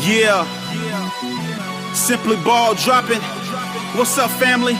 Yeah, simply ball dropping. What's up, family?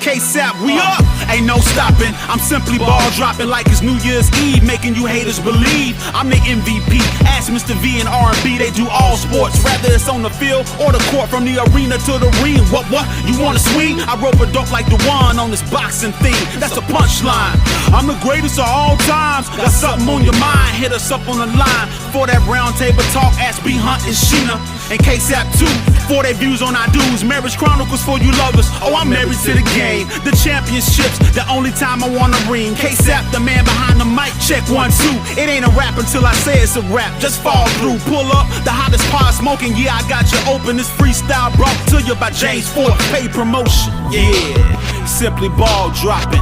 K-Sap, we up! Ain't no stopping. I'm simply ball dropping like it's New Year's Eve, making you haters believe I'm the MVP. Ask Mr. V and R&B, they do all sports, whether it's on the field or the court, from the arena to the ring. What? You wanna swing? I rope a dope like the one on this boxing thing. That's a punchline. I'm the greatest of all times. Got something on your mind? Hit us up on the line for that round table talk. Ask B Hunt and Sheena and K-Sap too for their views on our dudes. Marriage Chronicles for you lovers. Oh, I'm married to the game. The championships, the only time I wanna ring. K-Sap, the man behind the mic. Check 1, 2. It ain't a rap until I say it's a rap. Just fall through, pull up the hottest pod smoking. Yeah, I got you open. This freestyle brought to you by James Ford. Paid promotion. Yeah, simply ball dropping.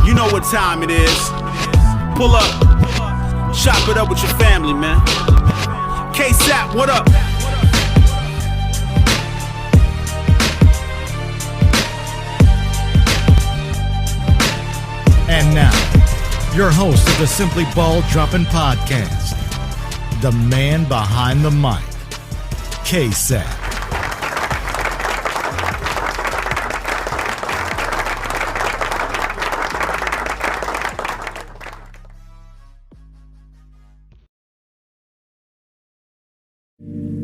You know what time it is. Pull up, chop it up with your family, man. K-Sap, what up? And now, your host of the Simply Ball Droppin' Podcast, the man behind the mic, K-Sap.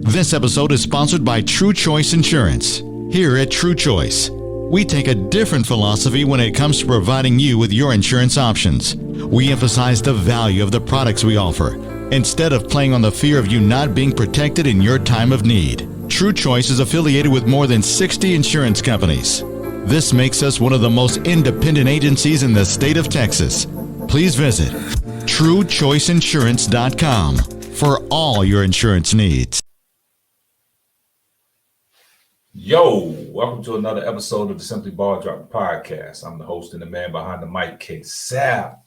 This episode is sponsored by True Choice Insurance. Here at True Choice, we take a different philosophy when it comes to providing you with your insurance options. We emphasize the value of the products we offer, instead of playing on the fear of you not being protected in your time of need. True Choice is affiliated with more than 60 insurance companies. This makes us one of the most independent agencies in the state of Texas. Please visit TrueChoiceInsurance.com for all your insurance needs. Yo, welcome to another episode of the Simply Ball Dropping Podcast. I'm the host and the man behind the mic, K-Sap.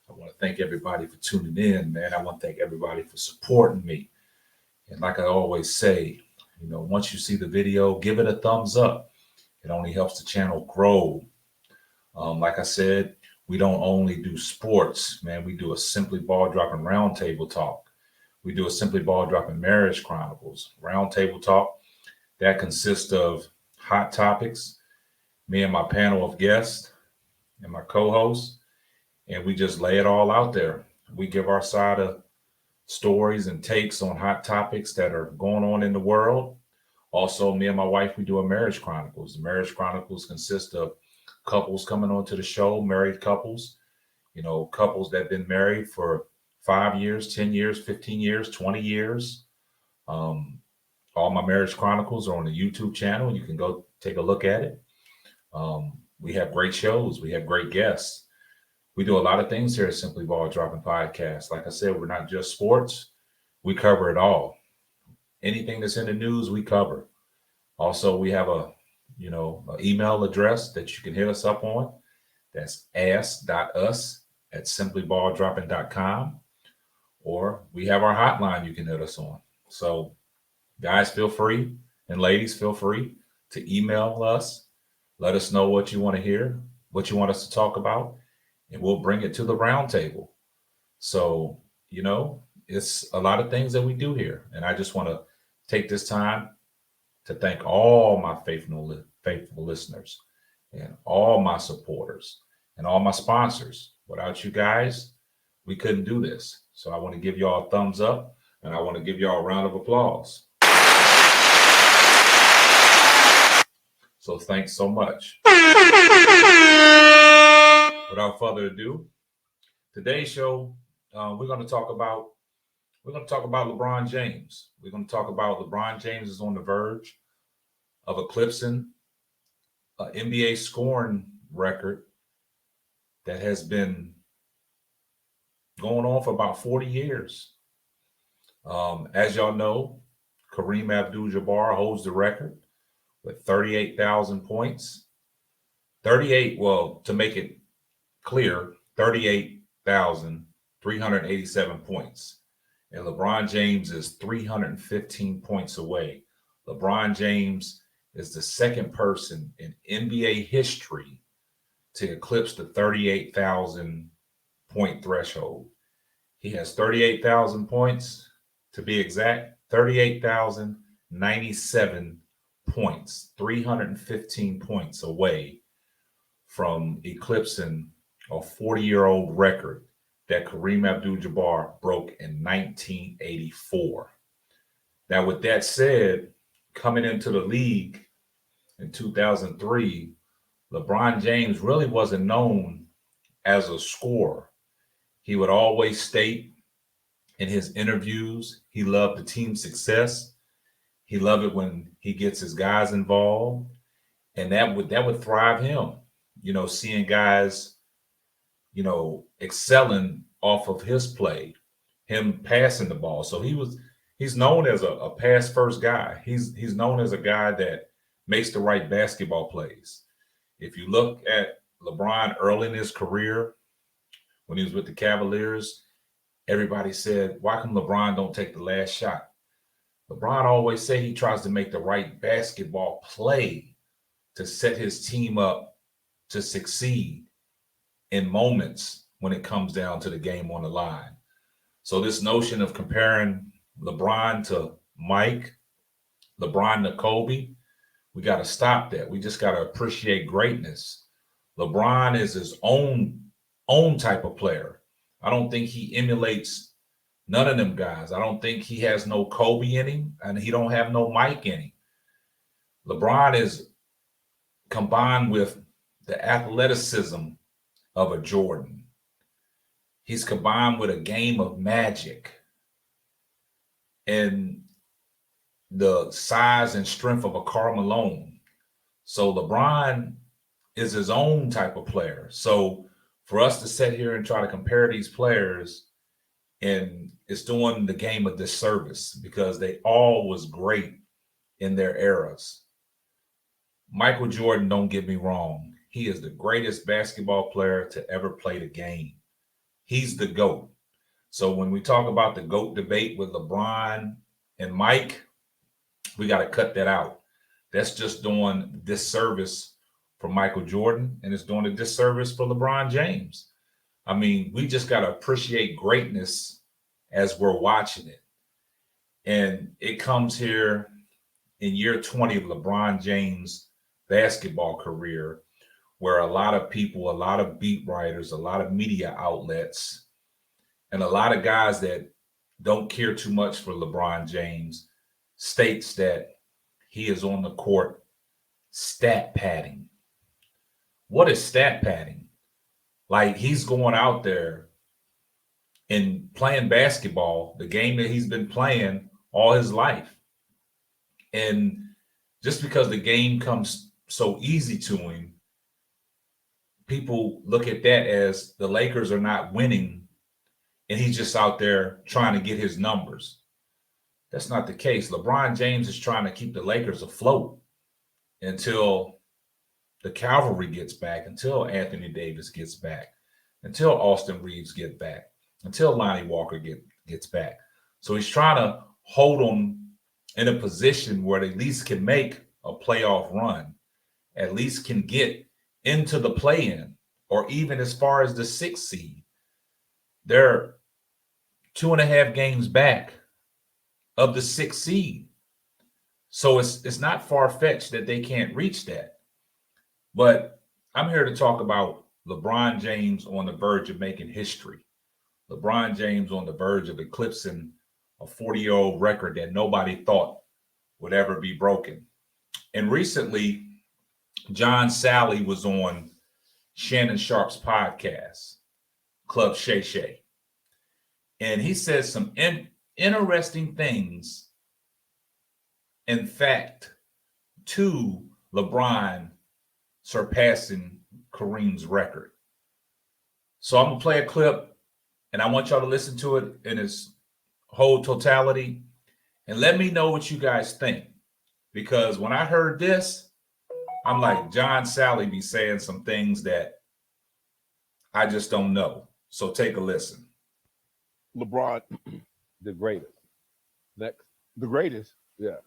I want to thank everybody for tuning in, man. I want to thank everybody for supporting me. And like I always say, once you see the video, give it a thumbs up. It only helps the channel grow. Like I said, we don't only do sports, man. We do a Simply Ball Dropping Roundtable Talk. We do a Simply Ball Dropping Marriage Chronicles Roundtable Talk. That consists of hot topics, me and my panel of guests and my co-hosts, and we just lay it all out there. We give our side of stories and takes on hot topics that are going on in the world. Also, me and my wife, we do a Marriage Chronicles. The Marriage Chronicles consist of couples coming onto the show, married couples, couples that have been married for 5 years, 10 years, 15 years, 20 years. All my Marriage Chronicles are on the YouTube channel. You can go take a look at it. We have great shows. We have great guests. We do a lot of things here at Simply Ball Dropping Podcast. Like I said, we're not just sports. We cover it all. Anything that's in the news, we cover. Also, we have an email address that you can hit us up on. That's ask.us@simplyballdropping.com. Or we have our hotline you can hit us on. So guys, feel free, and ladies, feel free to email us. Let us know what you want to hear, what you want us to talk about, and we'll bring it to the round table. So, it's a lot of things that we do here. And I just want to take this time to thank all my faithful listeners and all my supporters and all my sponsors. Without you guys, we couldn't do this. So I want to give y'all a thumbs up, and I want to give y'all a round of applause. So thanks so much. Without further ado, today's show, we're going to talk about LeBron James. We're going to talk about LeBron James is on the verge of eclipsing an NBA scoring record that has been going on for about 40 years. As y'all know, Kareem Abdul-Jabbar holds the record with 38,000 points. 38, well, to make it clear, 38,387 points. And LeBron James is 315 points away. LeBron James is the second person in NBA history to eclipse the 38,000 point threshold. He has 38,000 points, to be exact, 38,097 points, 315 points away from eclipsing a 40-year-old record that Kareem Abdul-Jabbar broke in 1984. Now, with that said, coming into the league in 2003, LeBron James really wasn't known as a scorer. He would always state in his interviews he loved the team's success. He loved it when he gets his guys involved, and that would thrive him. You know, seeing guys, you know, excelling off of his play, him passing the ball. So he's known as a pass first guy. He's known as a guy that makes the right basketball plays. If you look at LeBron early in his career, when he was with the Cavaliers, everybody said, why come LeBron don't take the last shot? LeBron always said he tries to make the right basketball play to set his team up to succeed in moments when it comes down to the game on the line. So this notion of comparing LeBron to Mike, LeBron to Kobe, we got to stop that. We just got to appreciate greatness. LeBron is his own type of player. I don't think he emulates none of them guys. I don't think he has no Kobe in him, and he don't have no Mike in him. LeBron is combined with the athleticism of a Jordan. He's combined with a game of magic and the size and strength of a Karl Malone. So LeBron is his own type of player. So for us to sit here and try to compare these players, and it's doing the game a disservice because they all was great in their eras. Michael Jordan, don't get me wrong, he is the greatest basketball player to ever play the game. He's the GOAT. So when we talk about the GOAT debate with LeBron and Mike, we got to cut that out. That's just doing disservice for Michael Jordan, and it's doing a disservice for LeBron James. I mean, we just got to appreciate greatness as we're watching it. And it comes here in year 20 of LeBron James' basketball career, where a lot of people, a lot of beat writers, a lot of media outlets, and a lot of guys that don't care too much for LeBron James states that he is on the court stat padding. What is stat padding? Like, he's going out there and playing basketball, the game that he's been playing all his life. And just because the game comes so easy to him, people look at that as the Lakers are not winning and he's just out there trying to get his numbers. That's not the case. LeBron James is trying to keep the Lakers afloat until the cavalry gets back, until Anthony Davis gets back, until Austin Reeves get back, until Lonnie Walker gets back. So he's trying to hold them in a position where they at least can make a playoff run, at least can get into the play-in, or even as far as the 6th seed. They're 2.5 games back of the 6th seed. So it's not far-fetched that they can't reach that. But I'm here to talk about LeBron James on the verge of making history. LeBron James on the verge of eclipsing a 40-year-old record that nobody thought would ever be broken. And recently, John Sally was on Shannon Sharp's podcast, Club Shay Shay. And he says some interesting things, in fact, to LeBron surpassing Kareem's record. So I'm going to play a clip, and I want y'all to listen to it in its whole totality, and let me know what you guys think. Because when I heard this, I'm like, John Sally be saying some things that I just don't know. So take a listen. LeBron, the greatest. Next. The greatest? Yeah.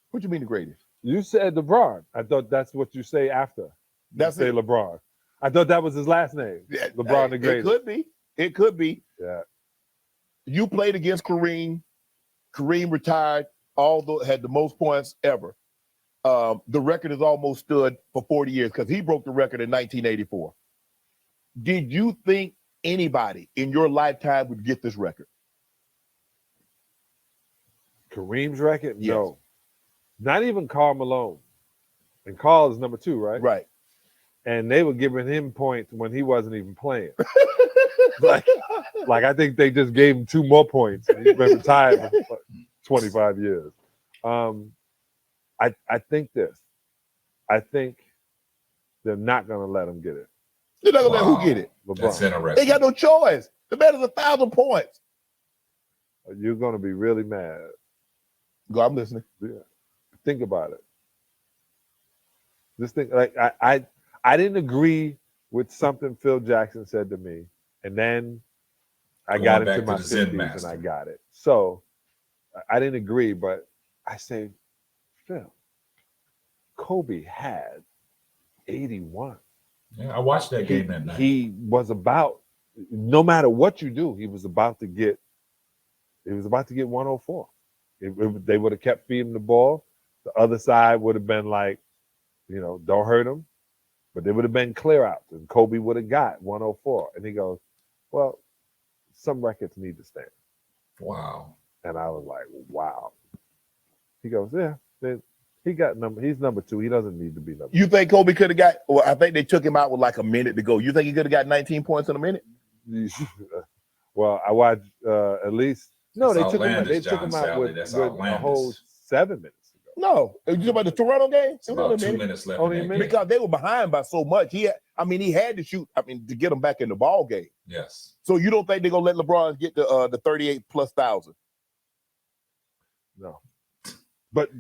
What you mean the greatest? You said LeBron. I thought that's what you say after. That's you say it. LeBron. I thought that was his last name. Yeah, LeBron the greatest. It could be. It could be. Yeah. You played against Kareem. Kareem retired. had the most points ever. The record has almost stood for 40 years because he broke the record in 1984. Did you think anybody in your lifetime would get this record? Kareem's record? Yes. No. Not even Karl Malone. And Karl is number 2, right? Right. And they were giving him points when he wasn't even playing. like I think they just gave him 2 more points. He's been retired for 25 years. I think this. I think they're not going to let him get it. They're not going to let who get it? LeBron. That's interesting. They got no choice. The man is 1,000 points. You're going to be really mad. Go, I'm listening. Yeah. Think about it. Just think, like I didn't agree with something Phil Jackson said to me, and then I Going got back into to my the Zen 50s Master. and I got it. So I didn't agree, but I say, Phil, Kobe had 81. Yeah, I watched that game that night. He was about, no matter what you do, he was about to get 104. If they would have kept feeding the ball, the other side would have been like, don't hurt him. But there would have been clear outs, and Kobe would have got 104. And he goes, well, some records need to stand. Wow. And I was like, wow. He goes, yeah, he's number 2. He doesn't need to be number 2. You think Kobe could have got, well, I think they took him out with like a minute to go. You think he could have got 19 points in a minute? Well, I watched at least, no, That's they took him outlandish, out John with, Sally. That's with a outlandish. whole 7 minutes. No. You talking about the Toronto game? It's about 2 minutes left. Only in a that minute? game. Because they were behind by so much. He had to shoot, to get them back in the ball game. Yes. So you don't think they're going to let LeBron get the 38 plus 1,000? No. But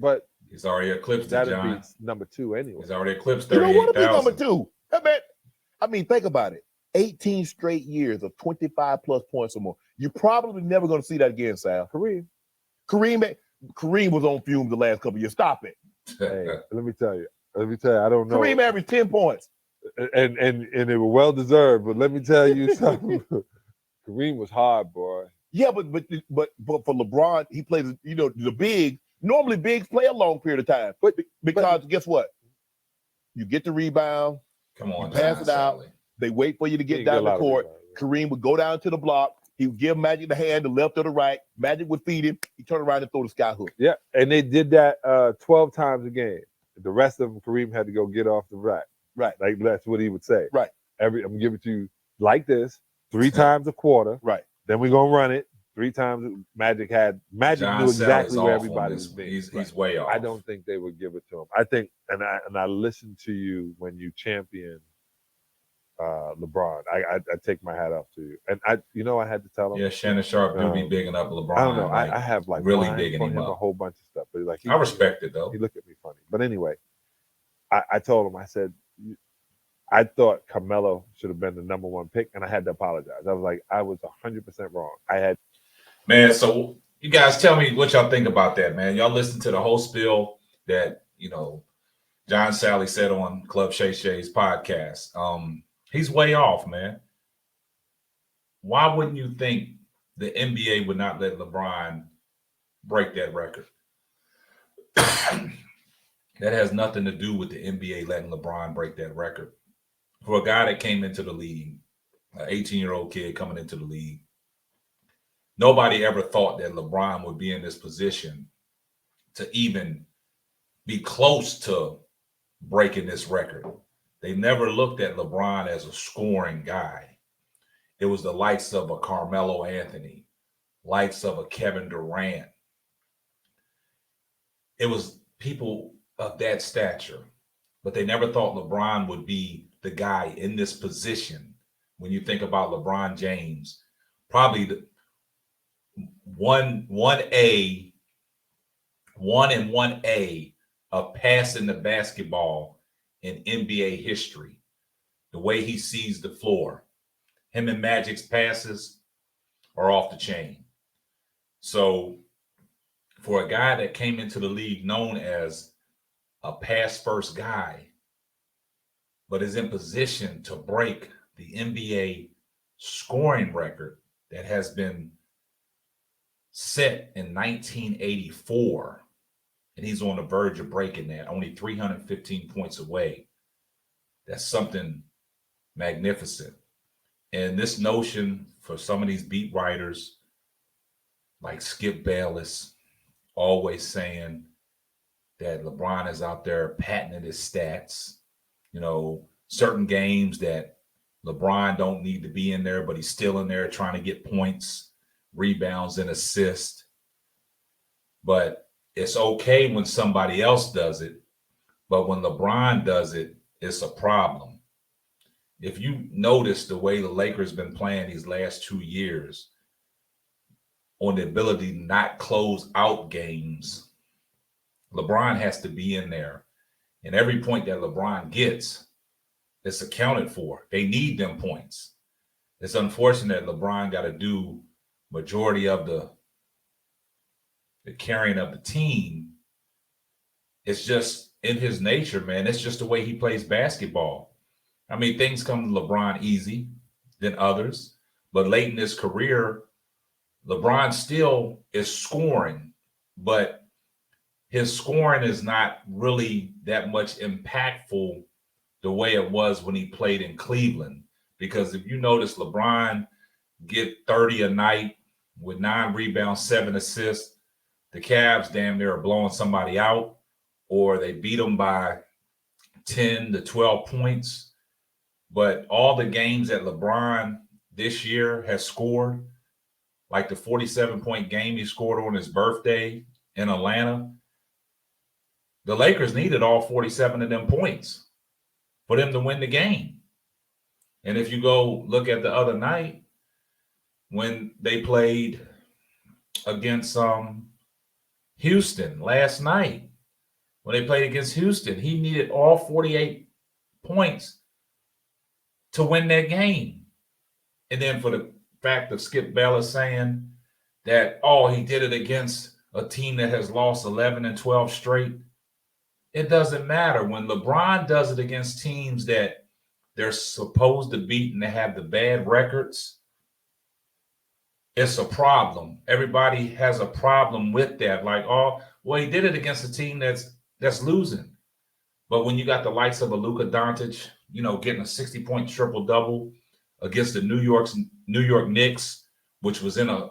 He's already eclipsed it, that'd John. be number 2 anyway. He's already eclipsed You don't want to be 38,000. number 2. Think about it. 18 straight years of 25 plus points or more. You're probably never going to see that again, Sal. Kareem. Kareem was on fumes the last couple of years. Stop it. Hey, let me tell you, I don't know. Kareem averaged 10 points. And they were well deserved, but let me tell you something. Kareem was hard, boy. Yeah, but for LeBron, he plays, the big. Normally bigs play a long period of time. Because guess what? You get the rebound, Come on, you pass John it out. Sally. They wait for you to He get didn't down a the lot of court. rebounds. Kareem would go down to the block. He would give Magic the hand, the left or the right. Magic would feed him. He turn around and throw the sky hook. Yeah, and they did that 12 times a game. The rest of them, Kareem had to go get off the rack. Right. Like that's what he would say. Right. I'm gonna give it to you like this, 3 times a quarter. Right. Then we're gonna run it 3 times. Magic John knew exactly Sally's where off on everybody this was one. being. He's way off. I don't think they would give it to him. I think, and I listened to you when you championed LeBron. I take my hat off to you. And I had to tell him. Yeah, Shannon Sharp do be bigging up LeBron. I don't know. Like, I have like really lines bigging for him him up. a whole bunch of stuff, but like I respect it though. He looked at me funny. But anyway, I told him, I said, I thought Carmelo should have been the number 1 pick, and I had to apologize. I was like, I was 100% wrong. Man, so you guys tell me what y'all think about that, man. Y'all listen to the whole spiel that, John Sally said on Club Shay Shay's podcast. He's way off, man. Why wouldn't you think the NBA would not let LeBron break that record? That has nothing to do with the NBA letting LeBron break that record. For a guy that came into the league, an 18-year-old kid coming into the league, nobody ever thought that LeBron would be in this position to even be close to breaking this record. They never looked at LeBron as a scoring guy. It was the likes of a Carmelo Anthony, likes of a Kevin Durant. It was people of that stature, but they never thought LeBron would be the guy in this position. When you think about LeBron James, probably the 1A of passing the basketball in NBA history. The way he sees the floor, him and Magic's passes are off the chain. So for a guy that came into the league known as a pass first guy, but is in position to break the NBA scoring record that has been set in 1984 and he's on the verge of breaking that, only 315 points away. That's something magnificent. And this notion for some of these beat writers like Skip Bayless always saying that LeBron is out there patenting his stats, certain games that LeBron don't need to be in there, but he's still in there trying to get points, rebounds, and assists. But it's okay when somebody else does it. But when LeBron does it, it's a problem. If you notice the way the Lakers been playing these last 2 years on the ability to not close out games, LeBron has to be in there. And every point that LeBron gets, it's accounted for. They need them points. It's unfortunate LeBron got to do majority of the carrying of the team. It's just in his nature, man. It's just the way he plays basketball. I mean, things come to LeBron easy than others, but late in his career, LeBron still is scoring, but his scoring is not really that much impactful the way it was when he played in Cleveland. Because if you notice, LeBron get 30 a night with 9 rebounds, 7 assists. The Cavs damn near are blowing somebody out, or they beat them by 10 to 12 points. But all the games that LeBron this year has scored, like the 47-point game he scored on his birthday in Atlanta, the Lakers needed all 47 of them points for them to win the game. And if you go look at the other night when they played against Houston last night, when they played against Houston, he needed all 48 points to win that game. And then for the fact of Skip Bayless saying that, he did it against a team that has lost 11 and 12 straight. It doesn't matter. When LeBron does it against teams that they're supposed to beat and they have the bad records, it's a problem. Everybody has a problem with that. Like, he did it against a team that's losing. But when you got the likes of a Luka Doncic, getting a 60-point triple-double against the New York Knicks, which was in a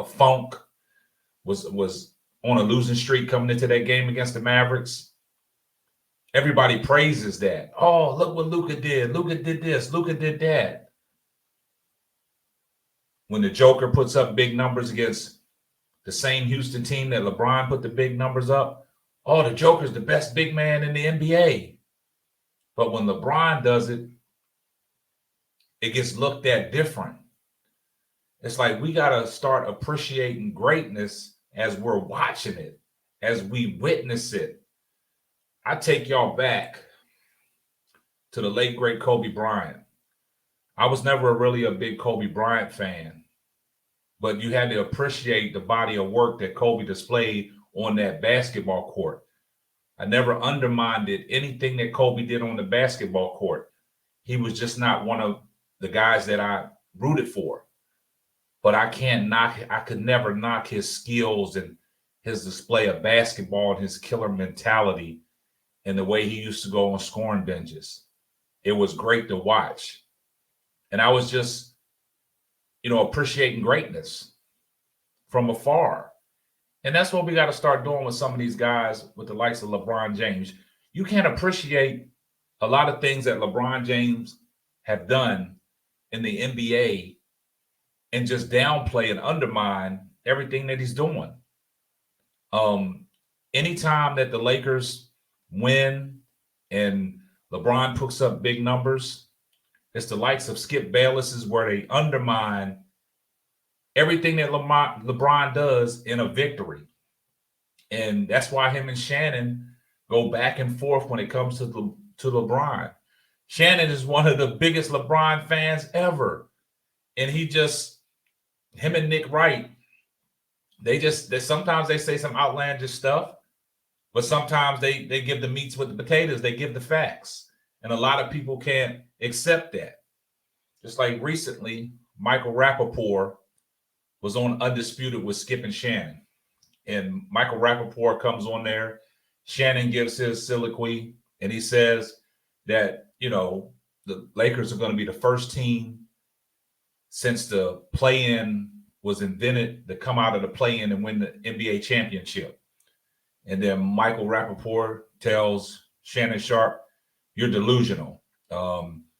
funk, was on a losing streak coming into that game against the Mavericks. Everybody praises that. Oh, look what Luka did. Luka did this. Luka did that. When the Joker puts up big numbers against the same Houston team that LeBron put the big numbers up, the Joker's the best big man in the NBA. But when LeBron does it, it gets looked at different. It's like we got to start appreciating greatness as we're watching it, as we witness it. I take y'all back to the late, great Kobe Bryant. I was never really a big Kobe Bryant fan, but you had to appreciate the body of work that Kobe displayed on that basketball court. I never undermined anything that Kobe did on the basketball court. He was just not one of the guys that I rooted for. But I could never knock his skills and his display of basketball and his killer mentality and the way he used to go on scoring benches. It was great to watch. And I was just, appreciating greatness from afar. And that's what we got to start doing with some of these guys with the likes of LeBron James. You can't appreciate a lot of things that LeBron James have done in the NBA and just downplay and undermine everything that he's doing. Anytime that the Lakers win and LeBron puts up big numbers, it's the likes of Skip Bayless's where they undermine everything that LeBron does in a victory. And that's why him and Shannon go back and forth when it comes to LeBron. Shannon is one of the biggest LeBron fans ever. And him and Nick Wright, they sometimes they say some outlandish stuff, but sometimes they give the meats with the potatoes. They give the facts. And a lot of people can't accept that. Just like recently, Michael Rappaport was on Undisputed with Skip and Shannon. and Michael Rappaport comes on there. Shannon gives his soliloquy, and he says that, you know, the Lakers are going to be the first team since the play-in was invented to come out of the play-in and win the NBA championship. And then Michael Rappaport tells Shannon Sharp, you're delusional.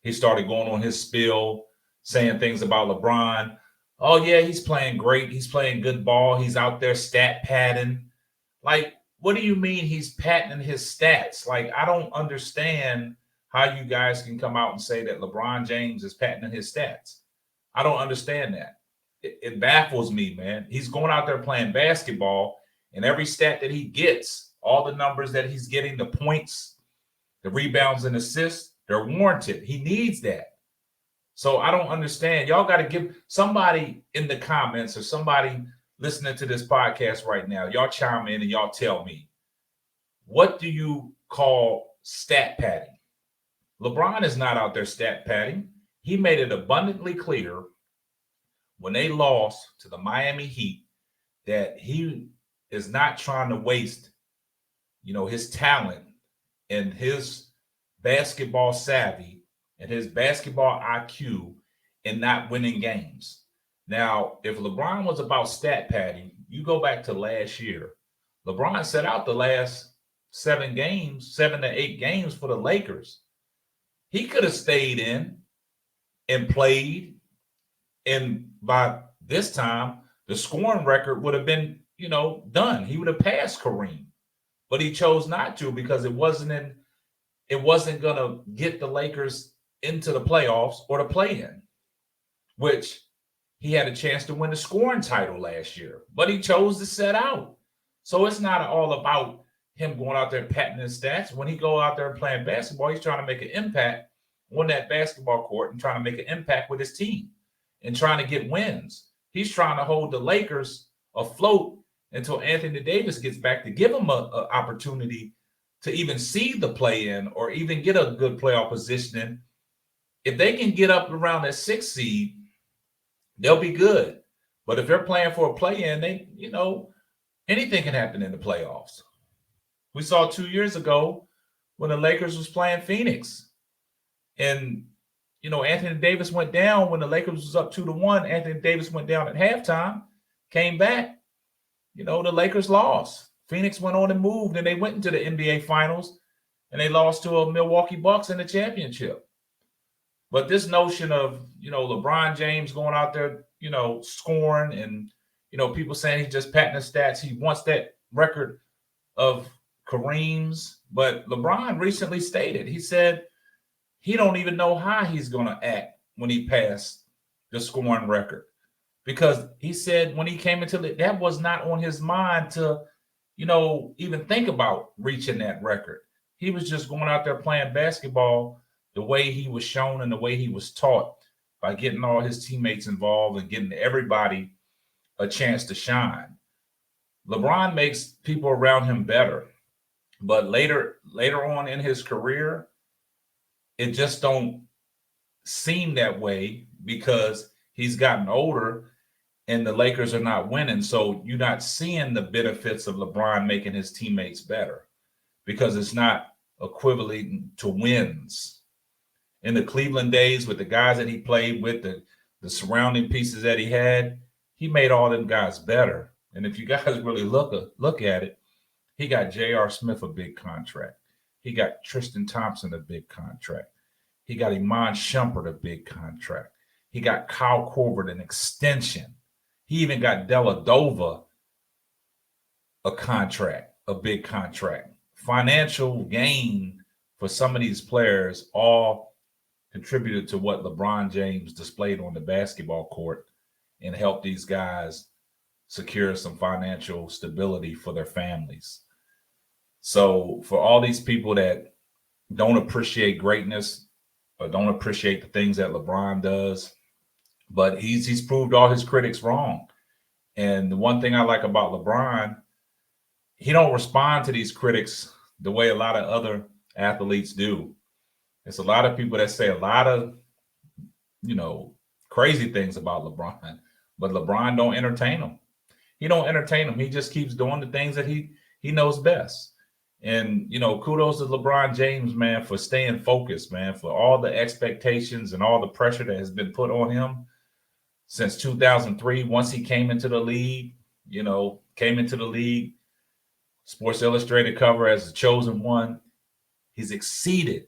He started going on his spiel, saying things about LeBron. Oh, yeah, he's playing great. He's playing good ball. He's out there stat padding. Like, what do you mean he's patenting his stats? Like, I don't understand how you guys can come out and say that LeBron James is patenting his stats. I don't understand that. It baffles me, man. He's going out there playing basketball, and every stat that he gets, all the numbers that he's getting, the points, the rebounds and assists, they're warranted. He needs that. So I don't understand. Y'all got to give somebody in the comments or somebody listening to this podcast right now, y'all chime in and y'all tell me, what do you call stat padding? LeBron is not out there stat padding. He made it abundantly clear when they lost to the Miami Heat that he is not trying to waste, you know, his talent and his basketball savvy and his basketball IQ in not winning games. Now, if LeBron was about stat padding, you go back to last year. LeBron set out the last 7 to 8 games for the Lakers. He could have stayed in and played, and by this time, the scoring record would have been, you know, done. He would have passed Kareem, but he chose not to because it wasn't going to get the Lakers into the playoffs or the play-in, which he had a chance to win the scoring title last year, but he chose to set out. So it's not all about him going out there and patting his stats. When he go out there and playing basketball, he's trying to make an impact on that basketball court and trying to make an impact with his team and trying to get wins. He's trying to hold the Lakers afloat until Anthony Davis gets back to give him an opportunity to even see the play-in or even get a good playoff positioning. If they can get up around that 6th seed, they'll be good. But if they're playing for a play-in, they, you know, anything can happen in the playoffs. We saw 2 years ago when the Lakers was playing Phoenix. And, you know, Anthony Davis went down when the Lakers was up 2-1. Anthony Davis went down at halftime, came back. You know, the Lakers lost. Phoenix went on and moved, and they went into the NBA Finals, and they lost to a Milwaukee Bucks in the championship. But this notion of, you know, LeBron James going out there, you know, scoring and, you know, people saying he's just patting his stats. He wants that record of Kareem's. But LeBron recently stated, he said he don't even know how he's going to act when he passed the scoring record. Because he said when he came into it, that was not on his mind to, you know, even think about reaching that record. He was just going out there playing basketball the way he was shown and the way he was taught, by getting all his teammates involved and getting everybody a chance to shine. LeBron makes people around him better, but later on in his career, it just don't seem that way because he's gotten older and the Lakers are not winning. So you're not seeing the benefits of LeBron making his teammates better because it's not equivalent to wins. In the Cleveland days with the guys that he played with, the surrounding pieces that he had, he made all them guys better. And if you guys really look at it, he got J.R. Smith a big contract. He got Tristan Thompson a big contract. He got Iman Shumpert a big contract. He got Kyle Korver an extension. He even got Dellavedova a contract, a big contract. Financial gain for some of these players all contributed to what LeBron James displayed on the basketball court and helped these guys secure some financial stability for their families. So for all these people that don't appreciate greatness or don't appreciate the things that LeBron does, but he's proved all his critics wrong. And the one thing I like about LeBron, he don't respond to these critics the way a lot of other athletes do. It's a lot of people that say a lot of, you know, crazy things about LeBron, but LeBron don't entertain them. he don't entertain them. He just keeps doing the things that he knows best. And, you know, kudos to LeBron James, man, for staying focused, man, for all the expectations and all the pressure that has been put on him since 2003. Once he came into the league, Sports Illustrated cover as the chosen one. He's exceeded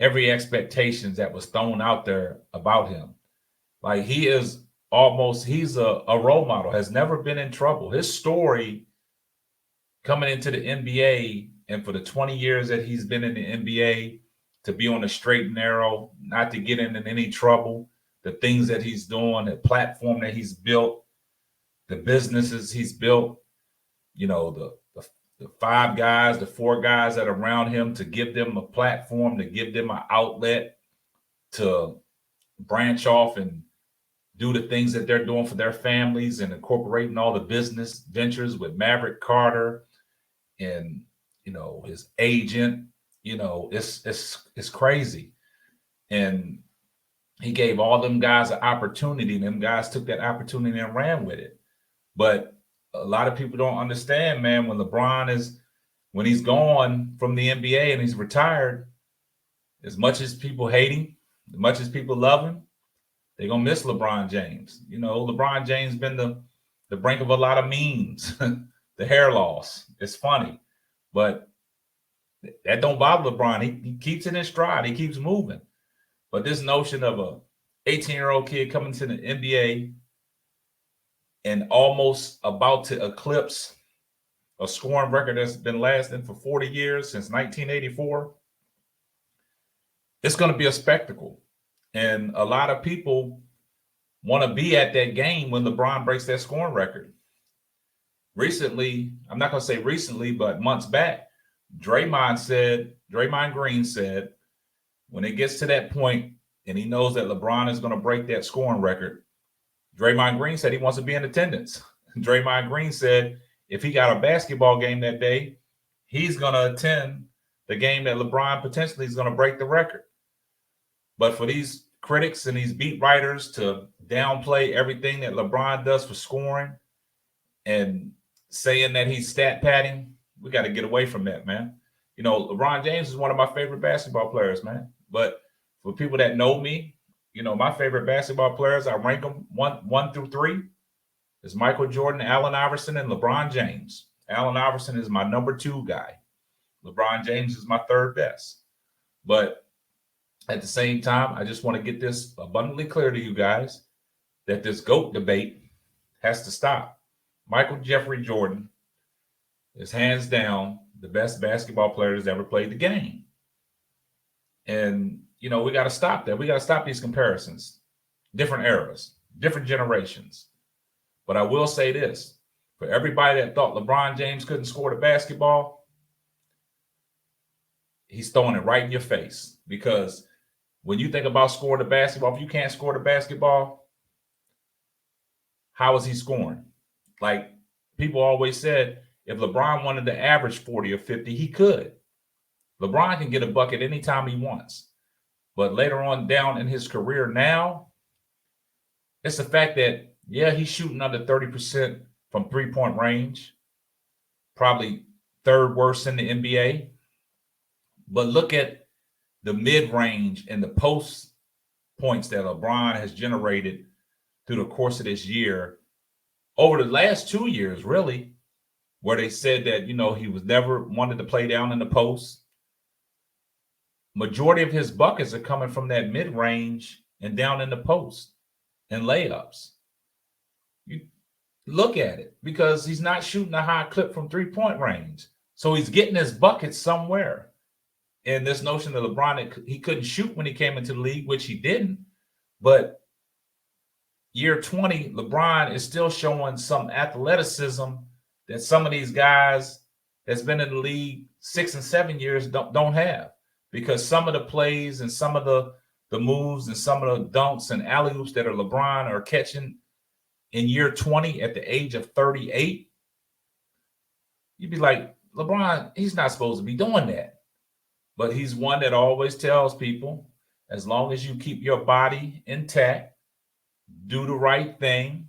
every expectations that was thrown out there about him. Like he's a role model, has never been in trouble. His story coming into the NBA and for the 20 years that he's been in the NBA, to be on the straight and narrow, not to get in any trouble, the things that he's doing, the platform that he's built, the businesses he's built, you know, the 5 guys, the 4 guys that are around him, to give them a platform, to give them an outlet to branch off and do the things that they're doing for their families, and incorporating all the business ventures with Maverick Carter and, you know, his agent. You know, it's crazy. And he gave all them guys an opportunity, and them guys took that opportunity and ran with it. But a lot of people don't understand, man, when he's gone from the NBA and he's retired, as much as people hate him, as much as people love him, they're going to miss LeBron James. You know, LeBron James been the brink of a lot of memes, the hair loss. It's funny, but that don't bother LeBron. He keeps it in stride. He keeps moving. But this notion of a 18-year-old kid coming to the NBA and almost about to eclipse a scoring record that's been lasting for 40 years, since 1984, it's going to be a spectacle. And a lot of people want to be at that game when LeBron breaks that scoring record. Recently, I'm not going to say recently, but months back, Draymond Green said, when it gets to that point and he knows that LeBron is going to break that scoring record, Draymond Green said he wants to be in attendance. Draymond Green said if he got a basketball game that day, he's going to attend the game that LeBron potentially is going to break the record. But for these critics and these beat writers to downplay everything that LeBron does for scoring and saying that he's stat padding, we got to get away from that, man. You know, LeBron James is one of my favorite basketball players, man. But for people that know me, you know, my favorite basketball players, I rank them one through 3. Is Michael Jordan, Allen Iverson, and LeBron James. Allen Iverson is my number 2 guy. LeBron James is my 3rd best. But at the same time, I just want to get this abundantly clear to you guys that this GOAT debate has to stop. Michael Jeffrey Jordan is hands down the best basketball player that's ever played the game. And, you know, we got to stop that. We got to stop these comparisons. Different eras, different generations. But I will say this. For everybody that thought LeBron James couldn't score the basketball, he's throwing it right in your face. Because when you think about scoring the basketball, if you can't score the basketball, how is he scoring? Like people always said, if LeBron wanted to average 40 or 50, he could. LeBron can get a bucket anytime he wants. But later on down in his career now, it's the fact that, yeah, he's shooting under 30% from three-point range, probably 3rd worst in the NBA. But look at the mid-range and the post points that LeBron has generated through the course of this year, over the last 2 years, really, where they said that, you know, he was never wanted to play down in the post. Majority of his buckets are coming from that mid-range and down in the post and layups. You look at it, because he's not shooting a high clip from three-point range. So he's getting his buckets somewhere. And this notion that LeBron, he couldn't shoot when he came into the league, which he didn't. But year 20, LeBron is still showing some athleticism that some of these guys that's been in the league 6 and 7 years don't have. Because some of the plays and some of the moves and some of the dunks and alley-oops that are LeBron are catching in year 20 at the age of 38, you'd be like, LeBron, he's not supposed to be doing that. But he's one that always tells people, as long as you keep your body intact, do the right thing,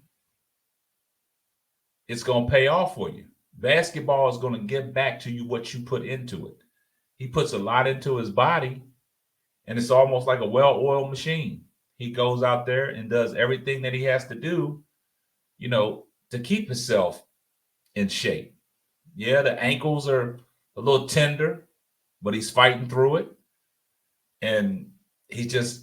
it's going to pay off for you. Basketball is going to give back to you what you put into it. He puts a lot into his body, and it's almost like a well-oiled machine. He goes out there and does everything that he has to do, to keep himself in shape. Yeah, the ankles are a little tender, but he's fighting through it. And he just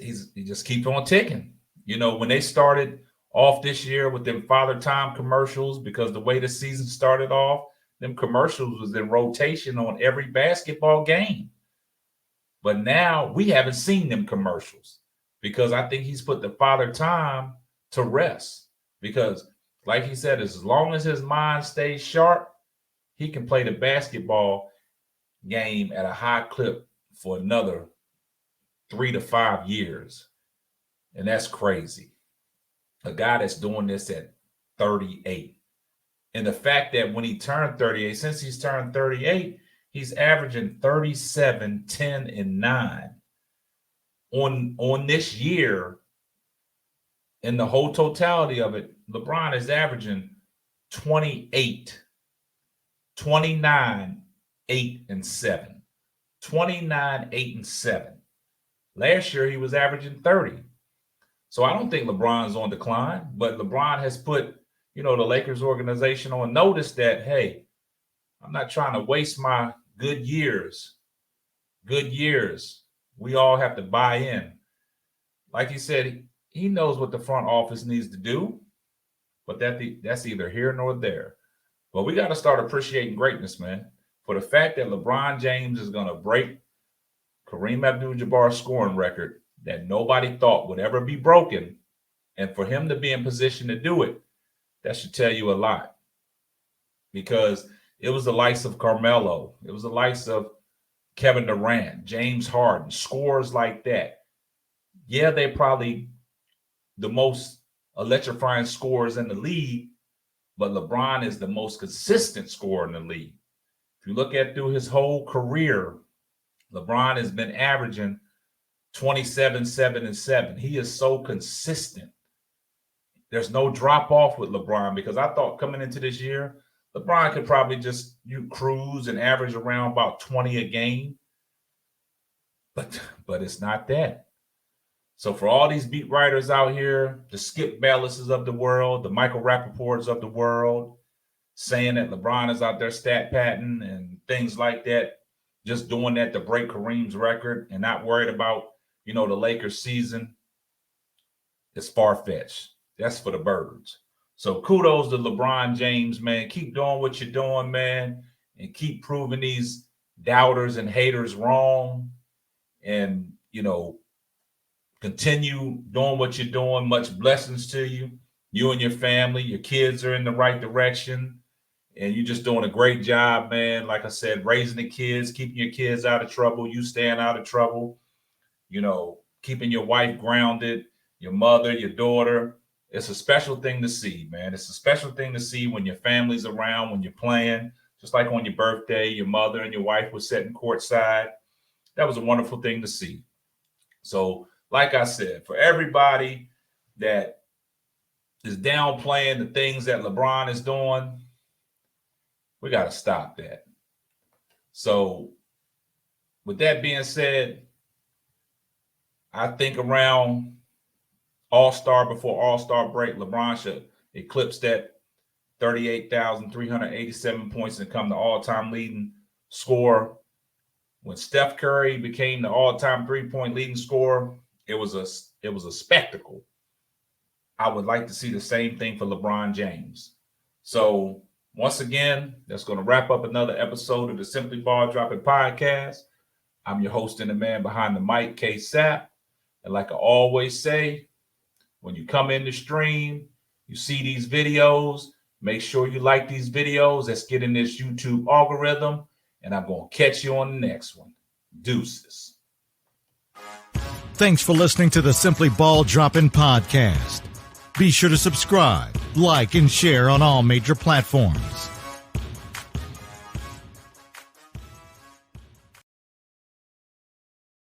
keeps on ticking. When they started off this year with them Father Time commercials, because the way the season started off, them commercials was in rotation on every basketball game. But now we haven't seen them commercials because I think he's put the Father Time to rest. Because like he said, as long as his mind stays sharp, he can play the basketball game at a high clip for another 3 to 5 years. And that's crazy. A guy that's doing this at 38. And the fact that when he turned 38, since he's turned 38, he's averaging 37, 10, and 9. On this year, in the whole totality of it, LeBron is averaging 28, 29, 8, and 7. 29, 8, and 7. Last year, he was averaging 30. So I don't think LeBron's on decline, but LeBron has put, the Lakers organization on notice that, hey, I'm not trying to waste my good years. Good years. We all have to buy in. Like he said, he knows what the front office needs to do, but that's either here nor there. But we got to start appreciating greatness, man. For the fact that LeBron James is going to break Kareem Abdul-Jabbar's scoring record that nobody thought would ever be broken, and for him to be in position to do it, that should tell you a lot. Because it was the likes of Carmelo, it was the likes of Kevin Durant, James Harden, scores like that. Yeah, they're probably the most electrifying scorers in the league, but LeBron is the most consistent scorer in the league. If you look at through his whole career, LeBron has been averaging 27, 7, and 7. He is so consistent. There's no drop off with LeBron, because I thought coming into this year, LeBron could probably just cruise and average around about 20 a game. But it's not that. So for all these beat writers out here, the Skip Baylesses of the world, the Michael Rappaports of the world, saying that LeBron is out there stat padding and things like that, just doing that to break Kareem's record and not worried about, the Lakers season, it's far-fetched. That's for the birds. So kudos to LeBron James, man. Keep doing what you're doing, man, and keep proving these doubters and haters wrong. And, continue doing what you're doing. Much blessings to you. You and your family, your kids are in the right direction. And you're just doing a great job, man. Like I said, raising the kids, keeping your kids out of trouble, you staying out of trouble, keeping your wife grounded, your mother, your daughter. It's a special thing to see, man. It's a special thing to see when your family's around, when you're playing. Just like on your birthday, your mother and your wife were sitting courtside. That was a wonderful thing to see. So, like I said, for everybody that is downplaying the things that LeBron is doing, we got to stop that. So, with that being said, I think around All-Star, before All-Star break, LeBron should eclipse that 38,387 points and come the all-time leading scorer. When Steph Curry became the all-time three-point leading scorer, it was a spectacle. I would like to see the same thing for LeBron James. So once again, that's going to wrap up another episode of the Simply Ball Dropping Podcast. I'm your host and the man behind the mic, K Sapp. And like I always say, when you come in the stream, you see these videos, make sure you like these videos. Let's get in this YouTube algorithm, and I'm going to catch you on the next one. Deuces. Thanks for listening to the Simply Ball Dropping Podcast. Be sure to subscribe, like, and share on all major platforms.